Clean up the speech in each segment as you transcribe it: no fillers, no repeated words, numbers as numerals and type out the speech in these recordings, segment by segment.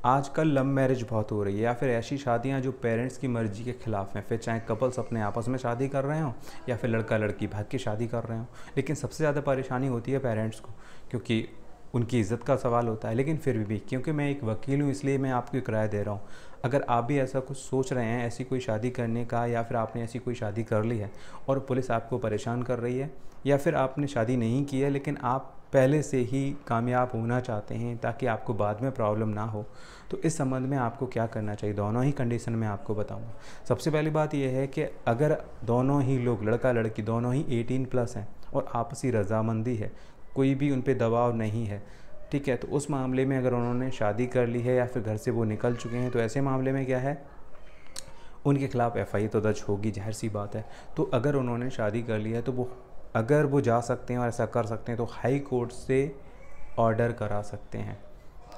आजकल love marriage बहुत हो रही है या फिर ऐसी शादियां जो पेरेंट्स की मर्ज़ी के ख़िलाफ़ हैं, फिर चाहे कपल्स अपने आपस में शादी कर रहे हों या फिर लड़का लड़की भाग के शादी कर रहे हों। लेकिन सबसे ज़्यादा परेशानी होती है पेरेंट्स को, क्योंकि उनकी इज़्ज़त का सवाल होता है। लेकिन फिर भी क्योंकि मैं एक वकील हूँ इसलिए मैं आपको एक राय दे रहा हूँ। अगर आप भी ऐसा कुछ सोच रहे हैं, ऐसी कोई शादी करने का, या फिर आपने ऐसी कोई शादी कर ली है और पुलिस आपको परेशान कर रही है, या फिर आपने शादी नहीं की है लेकिन आप पहले से ही कामयाब होना चाहते हैं ताकि आपको बाद में प्रॉब्लम ना हो, तो इस संबंध में आपको क्या करना चाहिए, दोनों ही कंडीशन में आपको बताऊंगा। सबसे पहली बात यह है कि अगर दोनों ही लोग, लड़का लड़की दोनों ही 18+ हैं और आपसी रजामंदी है, कोई भी उन पर दबाव नहीं है, ठीक है, तो उस मामले में अगर उन्होंने शादी कर ली है या फिर घर से वो निकल चुके हैं, तो ऐसे मामले में क्या है, उनके खिलाफ़ FI तो दर्ज होगी, जाहिर सी बात है। तो अगर उन्होंने शादी कर ली है तो वो, अगर वो जा सकते हैं और ऐसा कर सकते हैं तो हाई कोर्ट से ऑर्डर करा सकते हैं।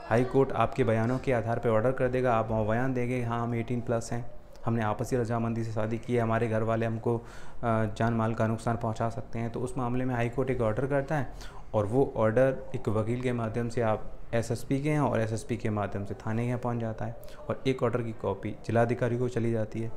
हाई कोर्ट आपके बयानों के आधार पर ऑर्डर कर देगा, आप वहाँ बयान देंगे हाँ हम 18+ हैं, हमने आपसी रजामंदी से शादी की है, हमारे घर वाले हमको जान माल का नुकसान पहुंचा सकते हैं, तो उस मामले में हाई कोर्ट एक ऑर्डर करता है और वो ऑर्डर एक वकील के माध्यम से आप SSP के हैं और SSP के माध्यम से थाने के यहाँ पहुँच जाता है और एक ऑर्डर की कॉपी जिलाधिकारी को चली जाती है।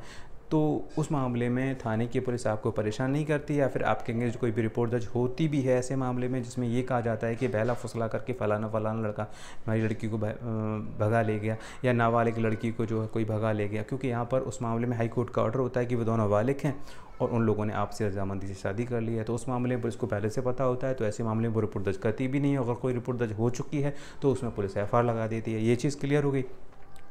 तो उस मामले में थाने की पुलिस आपको परेशान नहीं करती, या फिर आपके अगेंस्ट कोई भी रिपोर्ट दर्ज होती भी है ऐसे मामले में जिसमें ये कहा जाता है कि बहला फुसला करके फ़लाना फ़लाना लड़का हमारी लड़की को भगा ले गया, या नाबालिग लड़की को जो है कोई भगा ले गया, क्योंकि यहाँ पर उस मामले में हाई कोर्ट का ऑर्डर होता है कि वो दोनों बालिग हैं और उन लोगों ने आपसी रजामंदी से शादी कर ली है। तो उस मामले में पुलिस को पहले से पता होता है, तो ऐसे मामले में वो रिपोर्ट दर्ज करती भी नहीं है। अगर कोई रिपोर्ट दर्ज हो चुकी है तो उसमें पुलिस FIR लगा देती है। ये चीज़ क्लियर हो गई।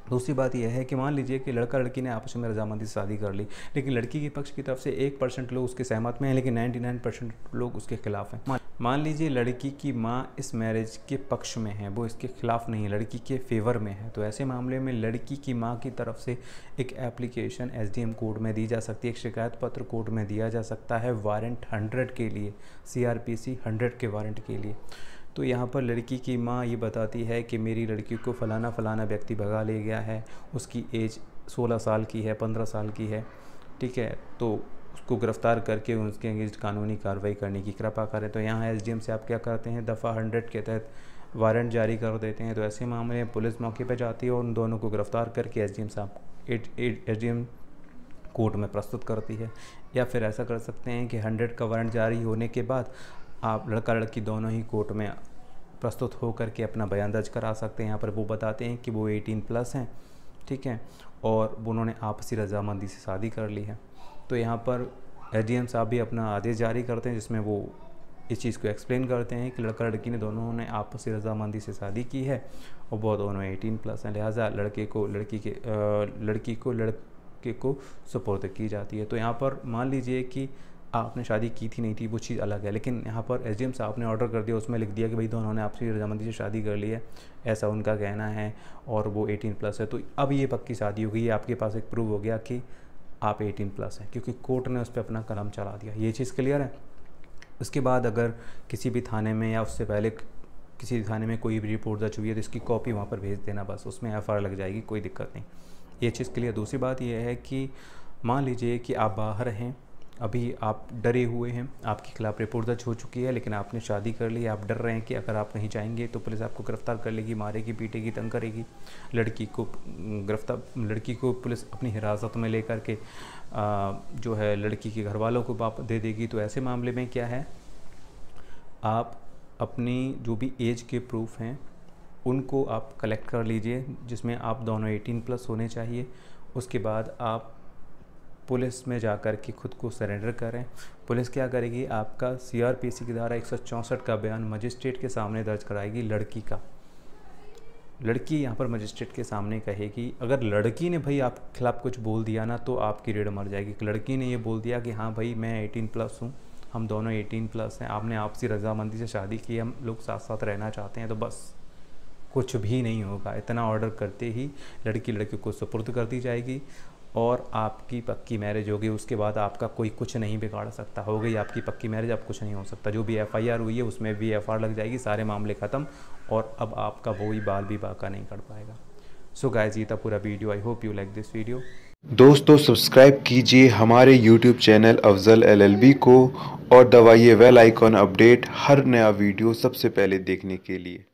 दूसरी बात यह है कि मान लीजिए कि लड़का लड़की ने आपस में रजामंदी से शादी कर ली, लेकिन लड़की के पक्ष की तरफ से 1% लोग उसके सहमत में हैं, लेकिन 99% लोग उसके खिलाफ हैं। मान लीजिए लड़की की माँ इस मैरिज के पक्ष में है, वो इसके खिलाफ नहीं है, लड़की के फेवर में है, तो ऐसे मामले में लड़की की माँ की तरफ से एक एप्लीकेशन SDM कोर्ट में दी जा सकती है, एक शिकायत पत्र कोर्ट में दिया जा सकता है वारंट 100 के लिए, CRPC 100 के वारंट के लिए। तो यहाँ पर लड़की की माँ ये बताती है कि मेरी लड़की को फ़लाना फ़लाना व्यक्ति भगा ले गया है, उसकी एज 16 साल की है, 15 साल की है, ठीक है, तो उसको गिरफ़्तार करके उसके अगेंस्ट कानूनी कार्रवाई करने की कृपा करें। तो यहाँ SDM से आप क्या करते हैं, दफ़ा 100 के तहत वारंट जारी कर देते हैं। तो ऐसे मामले में पुलिस मौके पर जाती है और उन दोनों को गिरफ़्तार करके SDM कोर्ट में प्रस्तुत करती है। या फिर ऐसा कर सकते हैं कि 100 का वारंट जारी होने के बाद आप लड़का लड़की दोनों ही कोर्ट में प्रस्तुत हो करके अपना बयान दर्ज करा सकते हैं। यहाँ पर वो बताते हैं कि वो 18+ हैं, ठीक है, और उन्होंने आपसी रजामंदी से शादी कर ली है। तो यहाँ पर SDM साहब भी अपना आदेश जारी करते हैं जिसमें वो इस चीज़ को एक्सप्लेन करते हैं कि लड़का लड़की ने दोनों ने आपसी रजामंदी से शादी की है और वो दोनों 18+ हैं, लिहाजा लड़की को लड़के को सुपुर्द की जाती है। तो यहाँ पर मान लीजिए कि आपने शादी की थी नहीं थी वो चीज़ अलग है, लेकिन यहाँ पर SDM साहब ने ऑर्डर कर दिया, उसमें लिख दिया कि भाई दोनों ने आपसी रजामंदी से शादी कर ली है, ऐसा उनका कहना है, और वो 18+ है। तो अब ये पक्की शादी हो गई, आपके पास एक प्रूव हो गया कि आप 18+ हैं, क्योंकि कोर्ट ने उस पर अपना कलम चला दिया। ये चीज़ क्लियर है। उसके बाद अगर किसी भी थाने में या उससे पहले किसी थाने में कोई भी रिपोर्ट दर्ज हुई है तो इसकी कॉपी वहाँ पर भेज देना, बस उसमें FIR लग जाएगी, कोई दिक्कत नहीं। ये चीज़ क्लियर। दूसरी बात यह है कि मान लीजिए कि आप बाहर हैं, अभी आप डरे हुए हैं, आपके खिलाफ़ रिपोर्ट दर्ज हो चुकी है, लेकिन आपने शादी कर ली, आप डर रहे हैं कि अगर आप कहीं जाएंगे तो पुलिस आपको गिरफ़्तार कर लेगी, मारेगी, पीटेगी, तंग करेगी। लड़की को पुलिस अपनी हिरासत में लेकर के जो है लड़की के घर वालों को वापस दे देगी। तो ऐसे मामले में क्या है, आप अपनी जो भी एज के प्रूफ हैं उनको आप कलेक्ट कर लीजिए, जिसमें आप दोनों 18+ होने चाहिए। उसके बाद आप पुलिस में जाकर के खुद को सरेंडर करें। पुलिस क्या करेगी, आपका CRPC की धारा 164 का बयान मजिस्ट्रेट के सामने दर्ज कराएगी लड़की का। लड़की यहाँ पर मजिस्ट्रेट के सामने कहेगी, अगर लड़की ने भाई आपके खिलाफ़ कुछ बोल दिया ना तो आपकी रीढ़ मर जाएगी। लड़की ने ये बोल दिया कि हाँ भाई मैं 18+ हूँ, हम दोनों 18+ हैं, आपने आपसी रजामंदी से शादी की, हम लोग साथ साथ रहना चाहते हैं, तो बस कुछ भी नहीं होगा। इतना ऑर्डर करते ही लड़की को सुपुर्द कर दी जाएगी और आपकी पक्की मैरिज होगी। उसके बाद आपका कोई कुछ नहीं बिगाड़ सकता। हो गई आपकी पक्की मैरिज, अब कुछ नहीं हो सकता। जो भी FIR हुई है उसमें भी FIR लग जाएगी, सारे मामले ख़त्म, और अब आपका वही बाल भी बाका नहीं कर पाएगा। सो गाइस, ये था पूरा video. I hope you like this video. दोस्तों सब्सक्राइब कीजिए हमारे YouTube चैनल अफजल LLB को और दबाइए बेल आइकॉन अपडेट हर नया वीडियो सबसे पहले देखने के लिए।